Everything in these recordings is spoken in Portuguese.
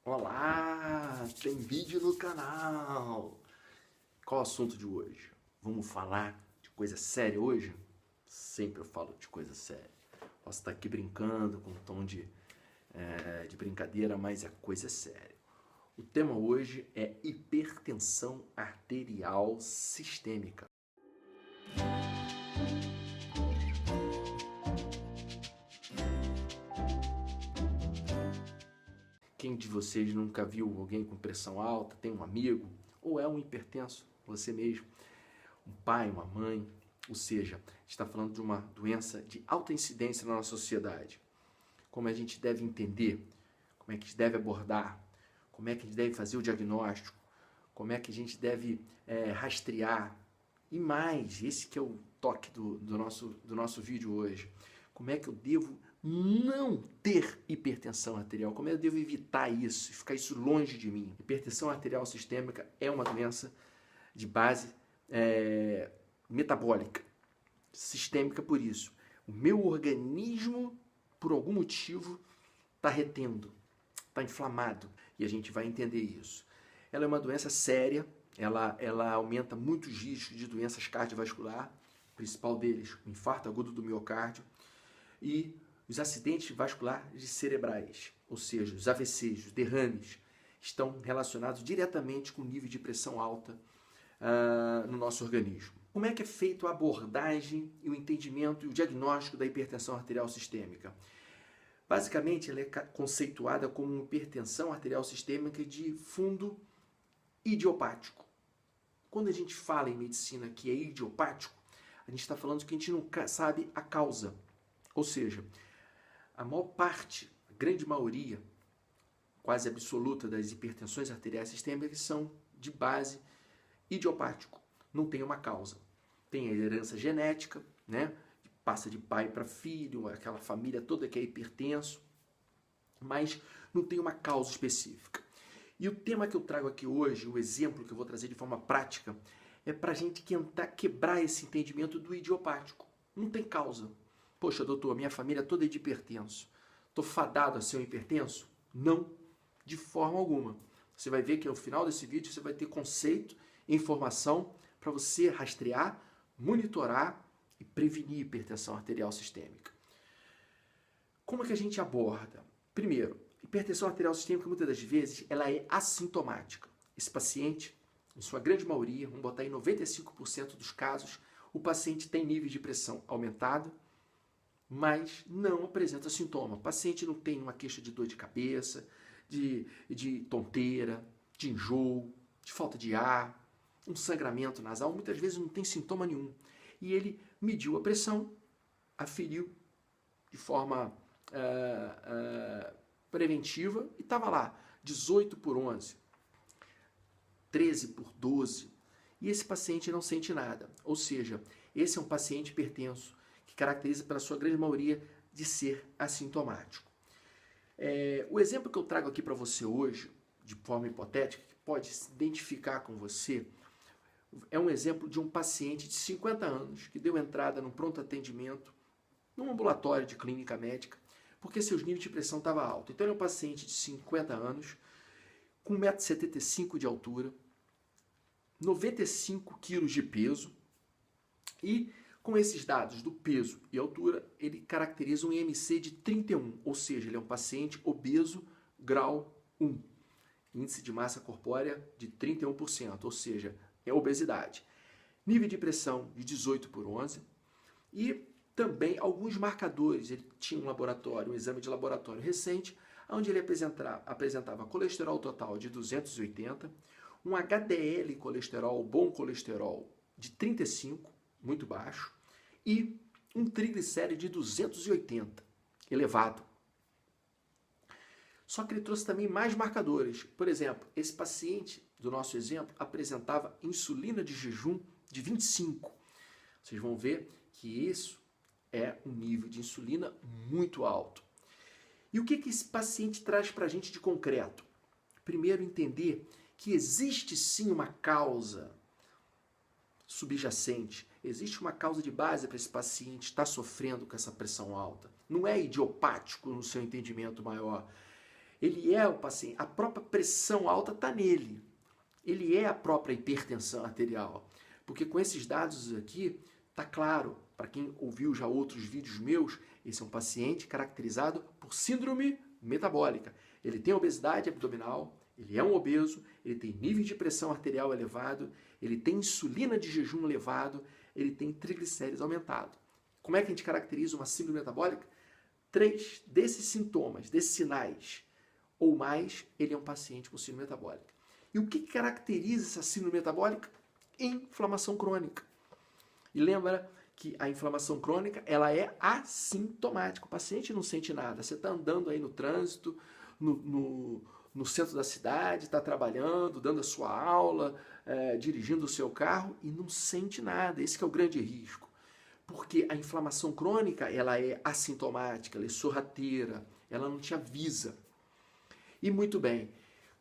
Olá, tem vídeo no canal. Qual o assunto de hoje? Vamos falar de coisa séria hoje? Sempre eu falo de coisa séria. Posso estar aqui brincando com um tom de brincadeira, mas é coisa séria. O tema hoje é hipertensão arterial sistêmica. Quem de vocês nunca viu alguém com pressão alta, tem um amigo, ou é um hipertenso, você mesmo, um pai, uma mãe, ou seja, a gente está falando de uma doença de alta incidência na nossa sociedade. Como a gente deve entender, como é que a gente deve abordar, como é que a gente deve fazer o diagnóstico, como é que a gente deve rastrear, e mais, esse que é o toque do nosso vídeo hoje, como é que eu devo não ter hipertensão arterial, como eu devo evitar isso, ficar isso longe de mim. Hipertensão arterial sistêmica é uma doença de base metabólica, sistêmica por isso. O meu organismo, por algum motivo, está retendo, está inflamado, e a gente vai entender isso. Ela é uma doença séria, ela aumenta muito os riscos de doenças cardiovasculares, o principal deles, o infarto agudo do miocárdio, e os acidentes vasculares cerebrais, ou seja, os AVCs, os derrames, estão relacionados diretamente com o nível de pressão alta no nosso organismo. Como é que é feita a abordagem e o entendimento e o diagnóstico da hipertensão arterial sistêmica? Basicamente, ela é conceituada como uma hipertensão arterial sistêmica de fundo idiopático. Quando a gente fala em medicina que é idiopático, a gente está falando que a gente não sabe a causa. Ou seja, a maior parte, a grande maioria, quase absoluta das hipertensões arteriais sistêmicas são de base idiopático. Não tem uma causa. Tem a herança genética, né? Passa de pai para filho, aquela família toda que é hipertenso, mas não tem uma causa específica. E o tema que eu trago aqui hoje, o exemplo que eu vou trazer de forma prática, é para a gente tentar quebrar esse entendimento do idiopático. Não tem causa. Poxa, doutor, minha família toda é de hipertenso. Estou fadado a ser um hipertenso? Não, de forma alguma. Você vai ver que no final desse vídeo você vai ter conceito e informação para você rastrear, monitorar e prevenir hipertensão arterial sistêmica. Como é que a gente aborda? Primeiro, hipertensão arterial sistêmica muitas das vezes ela é assintomática. Esse paciente, em sua grande maioria, vamos botar em 95% dos casos, o paciente tem nível de pressão aumentado, mas não apresenta sintoma. O paciente não tem uma queixa de dor de cabeça, de tonteira, de enjoo, de falta de ar, um sangramento nasal, muitas vezes não tem sintoma nenhum. E ele mediu a pressão, aferiu de forma preventiva e estava lá, 18/11, 13/12, e esse paciente não sente nada. Ou seja, esse é um paciente hipertenso, que caracteriza pela sua grande maioria de ser assintomático. O exemplo que eu trago aqui para você hoje, de forma hipotética, que pode se identificar com você, é um exemplo de um paciente de 50 anos que deu entrada num pronto atendimento, num ambulatório de clínica médica, porque seus níveis de pressão estavam altos. Então ele é um paciente de 50 anos, com 1,75 m de altura, 95 kg de peso, e com esses dados do peso e altura, ele caracteriza um IMC de 31, ou seja, ele é um paciente obeso grau 1. Índice de massa corpórea de 31%, ou seja, é obesidade. Nível de pressão de 18/11 e também alguns marcadores. Ele tinha um exame de laboratório recente, onde ele apresentava colesterol total de 280, um HDL colesterol, bom colesterol, de 35, muito baixo, e um triglicéride de 280, elevado. Só que ele trouxe também mais marcadores. Por exemplo, esse paciente do nosso exemplo apresentava insulina de jejum de 25. Vocês vão ver que isso é um nível de insulina muito alto. E o que esse paciente traz para a gente de concreto? Primeiro, entender que existe sim uma causa subjacente, existe uma causa de base para esse paciente estar sofrendo com essa pressão alta. Não é idiopático no seu entendimento maior. Ele é o paciente, a própria pressão alta está nele. Ele é a própria hipertensão arterial. Porque com esses dados aqui, está claro, para quem ouviu já outros vídeos meus, esse é um paciente caracterizado por síndrome metabólica. Ele tem obesidade abdominal, ele é um obeso, ele tem nível de pressão arterial elevado, ele tem insulina de jejum elevado, ele tem triglicéridos aumentado. Como é que a gente caracteriza uma síndrome metabólica? 3 desses sintomas, desses sinais ou mais, ele é um paciente com síndrome metabólica. E o que caracteriza essa síndrome metabólica? Inflamação crônica. E lembra que a inflamação crônica, ela é assintomática. O paciente não sente nada. Você está andando aí no trânsito, no centro da cidade, está trabalhando, dando a sua aula, dirigindo o seu carro e não sente nada. Esse que é o grande risco. Porque a inflamação crônica, ela é assintomática, ela é sorrateira, ela não te avisa. E muito bem,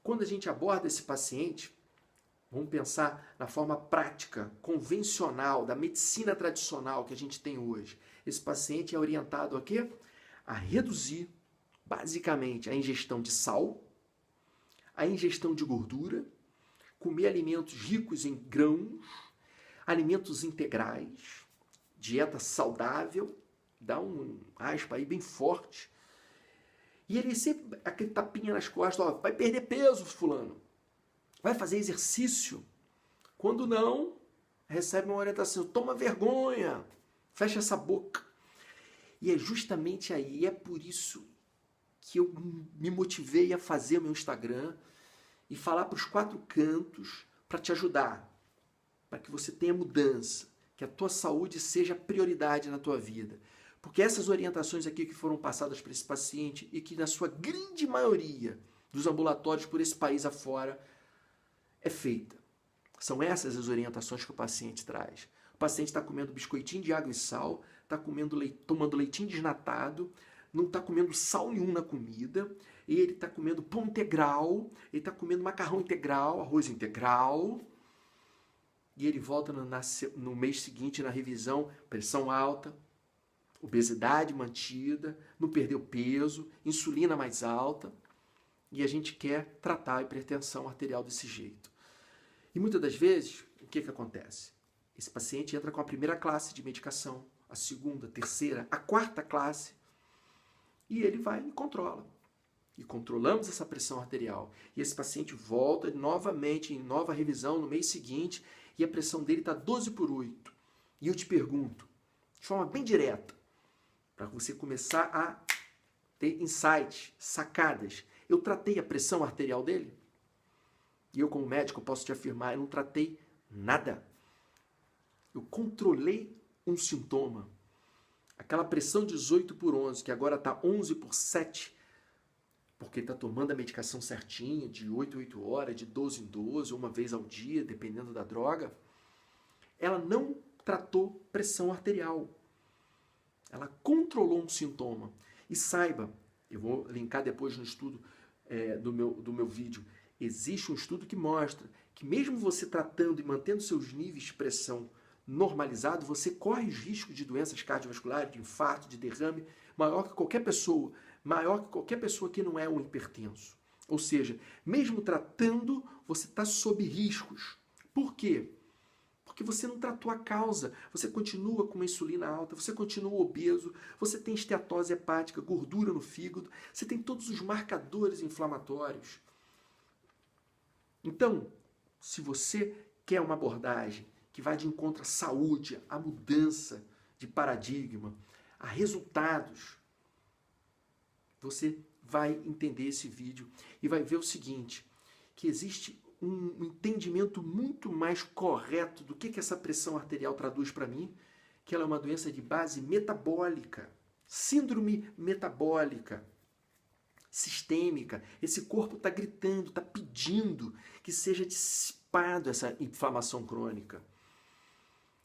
quando a gente aborda esse paciente, vamos pensar na forma prática, convencional, da medicina tradicional que a gente tem hoje. Esse paciente é orientado a quê? A reduzir, basicamente, a ingestão de sal, a ingestão de gordura, comer alimentos ricos em grãos, alimentos integrais, dieta saudável, dá um aspa aí bem forte. E ele sempre, aquele tapinha nas costas, ó, vai perder peso, fulano. Vai fazer exercício. Quando não, recebe uma orientação, toma vergonha, fecha essa boca. E é justamente aí, é por isso que eu me motivei a fazer o meu Instagram e falar para os 4 cantos para te ajudar, para que você tenha mudança, que a tua saúde seja prioridade na tua vida. Porque essas orientações aqui que foram passadas para esse paciente e que na sua grande maioria dos ambulatórios por esse país afora é feita. São essas as orientações que o paciente traz. O paciente está comendo biscoitinho de água e sal, está tomando leitinho desnatado, não está comendo sal nenhum na comida, e ele está comendo pão integral, ele está comendo macarrão integral, arroz integral, e ele volta no mês seguinte na revisão, pressão alta, obesidade mantida, não perdeu peso, insulina mais alta, e a gente quer tratar a hipertensão arterial desse jeito. E muitas das vezes, o que acontece? Esse paciente entra com a primeira classe de medicação, a segunda, a terceira, a quarta classe, e ele vai e controla. E controlamos essa pressão arterial. E esse paciente volta novamente em nova revisão no mês seguinte, e a pressão dele está 12/8. E eu te pergunto, de forma bem direta, para você começar a ter insights, sacadas. Eu tratei a pressão arterial dele? E eu, como médico, posso te afirmar, eu não tratei nada. Eu controlei um sintoma. Aquela pressão 18/11, que agora está 11/7, porque está tomando a medicação certinha, de 8 em 8 horas, de 12 em 12, uma vez ao dia, dependendo da droga, ela não tratou pressão arterial. Ela controlou um sintoma. E saiba, eu vou linkar depois no estudo do meu vídeo, existe um estudo que mostra que mesmo você tratando e mantendo seus níveis de pressão normalizado, você corre os riscos de doenças cardiovasculares, de infarto, de derrame, maior que qualquer pessoa que não é um hipertenso. Ou seja, mesmo tratando, você está sob riscos. Por quê? Porque você não tratou a causa, você continua com uma insulina alta, você continua obeso, você tem esteatose hepática, gordura no fígado, você tem todos os marcadores inflamatórios. Então, se você quer uma abordagem que vai de encontro à saúde, à mudança de paradigma, a resultados, você vai entender esse vídeo e vai ver o seguinte, que existe um entendimento muito mais correto do que essa pressão arterial traduz para mim, que ela é uma doença de base metabólica, síndrome metabólica, sistêmica. Esse corpo está gritando, está pedindo que seja dissipado essa inflamação crônica.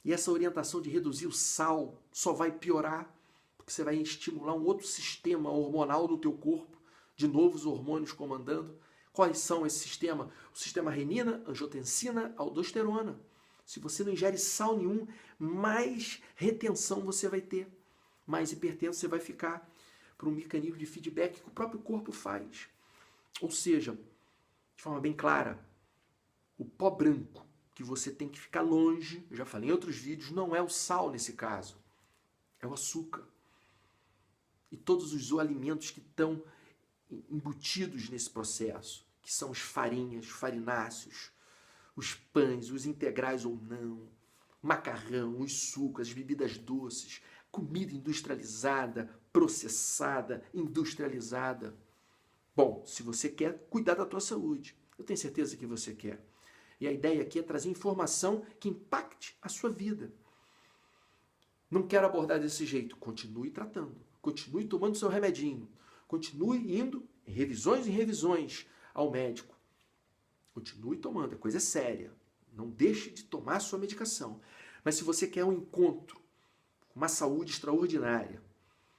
E essa orientação de reduzir o sal só vai piorar, porque você vai estimular um outro sistema hormonal do teu corpo, de novos hormônios comandando. Quais são esse sistema? O sistema renina, angiotensina, aldosterona. Se você não ingere sal nenhum, mais retenção você vai ter, mais hipertenso você vai ficar, por um mecanismo de feedback que o próprio corpo faz. Ou seja, de forma bem clara, o pó branco que você tem que ficar longe, eu já falei em outros vídeos, não é o sal nesse caso, é o açúcar. E todos os alimentos que estão embutidos nesse processo, que são as farinhas, farináceos, os pães, os integrais ou não, macarrão, os sucos, as bebidas doces, comida industrializada, processada, industrializada. Bom, se você quer cuidar da tua saúde, eu tenho certeza que você quer. E a ideia aqui é trazer informação que impacte a sua vida. Não quero abordar desse jeito. Continue tratando. Continue tomando seu remedinho. Continue indo em revisões ao médico. Continue tomando. A coisa é séria. Não deixe de tomar a sua medicação. Mas se você quer um encontro com uma saúde extraordinária,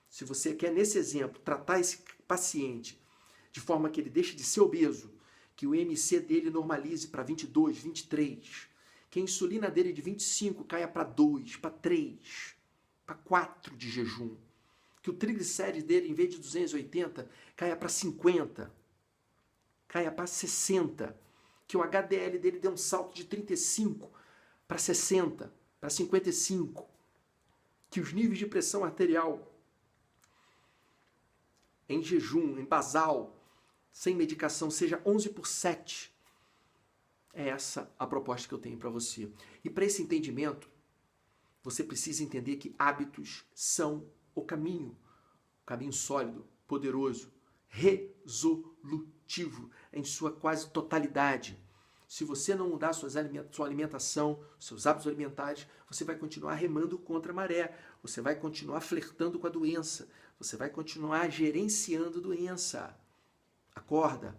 se você quer, nesse exemplo, tratar esse paciente de forma que ele deixe de ser obeso, que o IMC dele normalize para 22, 23, que a insulina dele de 25 caia para 2, para 3, para 4 de jejum, que o triglicérides dele, em vez de 280, caia para 50, caia para 60, que o HDL dele dê um salto de 35 para 60, para 55, que os níveis de pressão arterial em jejum, em basal, sem medicação, seja 11/7. É essa a proposta que eu tenho para você. E para esse entendimento, você precisa entender que hábitos são o caminho sólido, poderoso, resolutivo em sua quase totalidade. Se você não mudar sua alimentação, seus hábitos alimentares, você vai continuar remando contra a maré, você vai continuar flertando com a doença, você vai continuar gerenciando a doença. Acorda.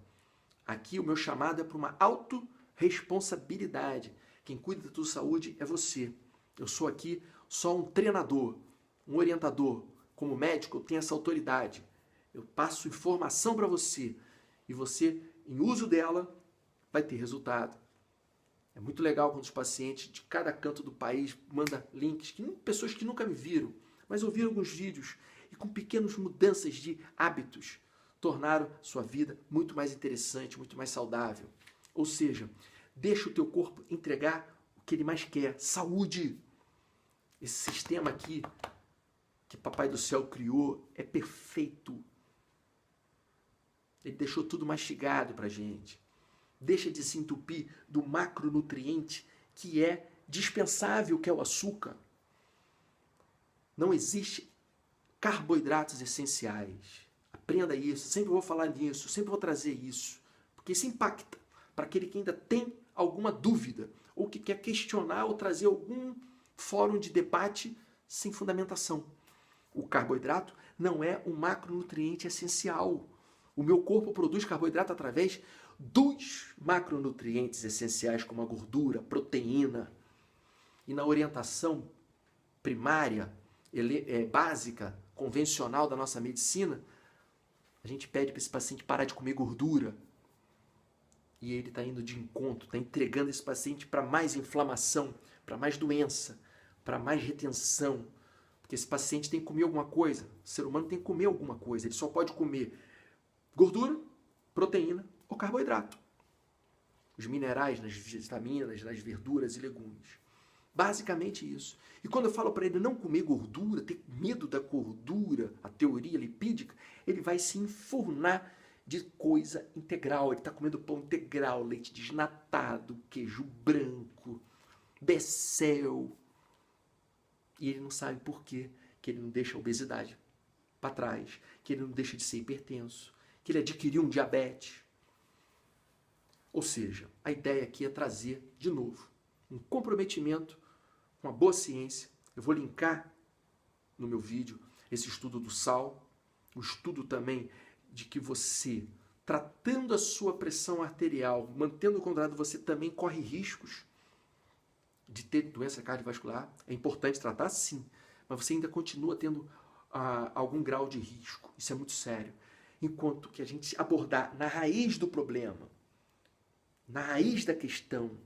Aqui o meu chamado é para uma autorresponsabilidade. Quem cuida da tua saúde é você. Eu sou aqui só um treinador, um orientador. Como médico, eu tenho essa autoridade. Eu passo informação para você e você, em uso dela, vai ter resultado. É muito legal quando os pacientes de cada canto do país mandam links, pessoas que nunca me viram, mas ouviram alguns vídeos e com pequenas mudanças de hábitos, tornaram sua vida muito mais interessante, muito mais saudável. Ou seja, deixa o teu corpo entregar o que ele mais quer, saúde. Esse sistema aqui que Papai do Céu criou é perfeito. Ele deixou tudo mastigado pra gente. Deixa de se entupir do macronutriente que é dispensável, que é o açúcar. Não existe carboidratos essenciais. Aprenda isso, sempre vou falar nisso, sempre vou trazer isso, porque isso impacta para aquele que ainda tem alguma dúvida, ou que quer questionar ou trazer algum fórum de debate sem fundamentação. O carboidrato não é um macronutriente essencial. O meu corpo produz carboidrato através dos macronutrientes essenciais, como a gordura, a proteína. E na orientação primária, básica, convencional da nossa medicina, a gente pede para esse paciente parar de comer gordura. E ele está indo de encontro, está entregando esse paciente para mais inflamação, para mais doença, para mais retenção. Porque esse paciente tem que comer alguma coisa. O ser humano tem que comer alguma coisa. Ele só pode comer gordura, proteína ou carboidrato. Os minerais nas vitaminas, nas verduras e legumes. Basicamente isso. E quando eu falo para ele não comer gordura, ter medo da gordura, a teoria lipídica, ele vai se enfurnar de coisa integral. Ele está comendo pão integral, leite desnatado, queijo branco, Becel. E ele não sabe por quê, que ele não deixa a obesidade para trás, que ele não deixa de ser hipertenso, que ele adquiriu um diabetes. Ou seja, a ideia aqui é trazer, de novo, um comprometimento com a boa ciência. Eu vou linkar no meu vídeo esse estudo do sal, o estudo também de que você, tratando a sua pressão arterial, mantendo controlado, você também corre riscos de ter doença cardiovascular. É importante tratar, sim, mas você ainda continua tendo algum grau de risco. Isso é muito sério. Enquanto que a gente abordar na raiz do problema, na raiz da questão,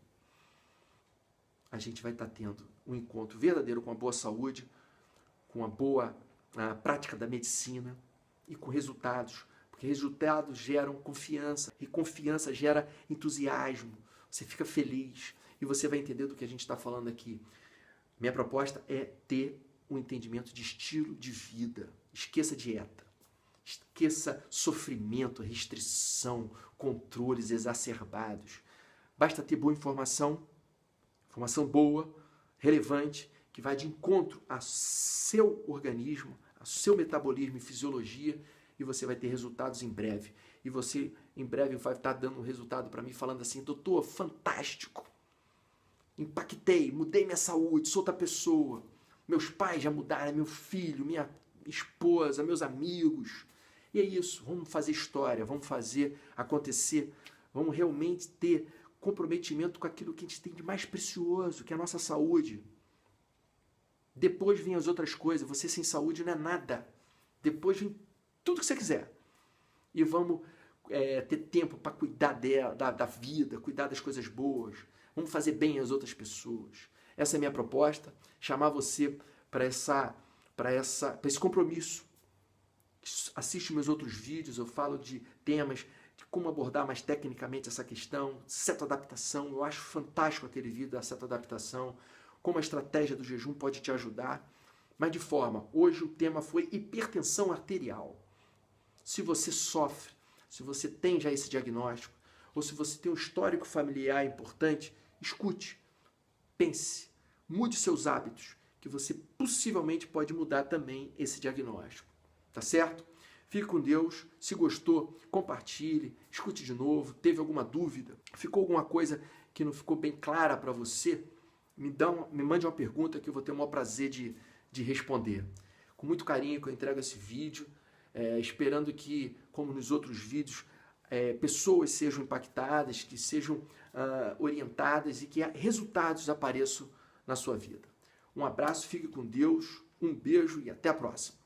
a gente vai estar tendo um encontro verdadeiro com a boa saúde, com a boa prática da medicina e com resultados. Porque resultados geram confiança, e confiança gera entusiasmo. Você fica feliz e você vai entender do que a gente está falando aqui. Minha proposta é ter um entendimento de estilo de vida. Esqueça dieta. Esqueça sofrimento, restrição, controles exacerbados. Basta ter boa informação boa, relevante, que vai de encontro ao seu organismo, ao seu metabolismo e fisiologia, e você vai ter resultados em breve. E você, em breve, vai estar dando um resultado para mim, falando assim: doutor, fantástico, impactei, mudei minha saúde, sou outra pessoa, meus pais já mudaram, meu filho, minha esposa, meus amigos. E é isso, vamos fazer história, vamos fazer acontecer, vamos realmente ter comprometimento com aquilo que a gente tem de mais precioso, que é a nossa saúde. Depois vem as outras coisas, você sem saúde não é nada. Depois vem tudo que você quiser. E vamos ter tempo para cuidar da vida, cuidar das coisas boas. Vamos fazer bem às outras pessoas. Essa é a minha proposta, chamar você para esse compromisso. Assiste meus outros vídeos, eu falo de temas, de como abordar mais tecnicamente essa questão, cetoadaptação. Eu acho fantástico aquele vídeo da cetoadaptação, como a estratégia do jejum pode te ajudar. Mas de forma, hoje o tema foi hipertensão arterial. Se você sofre, se você tem já esse diagnóstico, ou se você tem um histórico familiar importante, escute, pense, mude seus hábitos, que você possivelmente pode mudar também esse diagnóstico. Tá certo? Fique com Deus. Se gostou, compartilhe, escute de novo. Teve alguma dúvida? Ficou alguma coisa que não ficou bem clara para você? Me mande uma pergunta que eu vou ter o maior prazer de responder. Com muito carinho que eu entrego esse vídeo, esperando que, como nos outros vídeos, pessoas sejam impactadas, que sejam orientadas e que resultados apareçam na sua vida. Um abraço, fique com Deus, um beijo e até a próxima.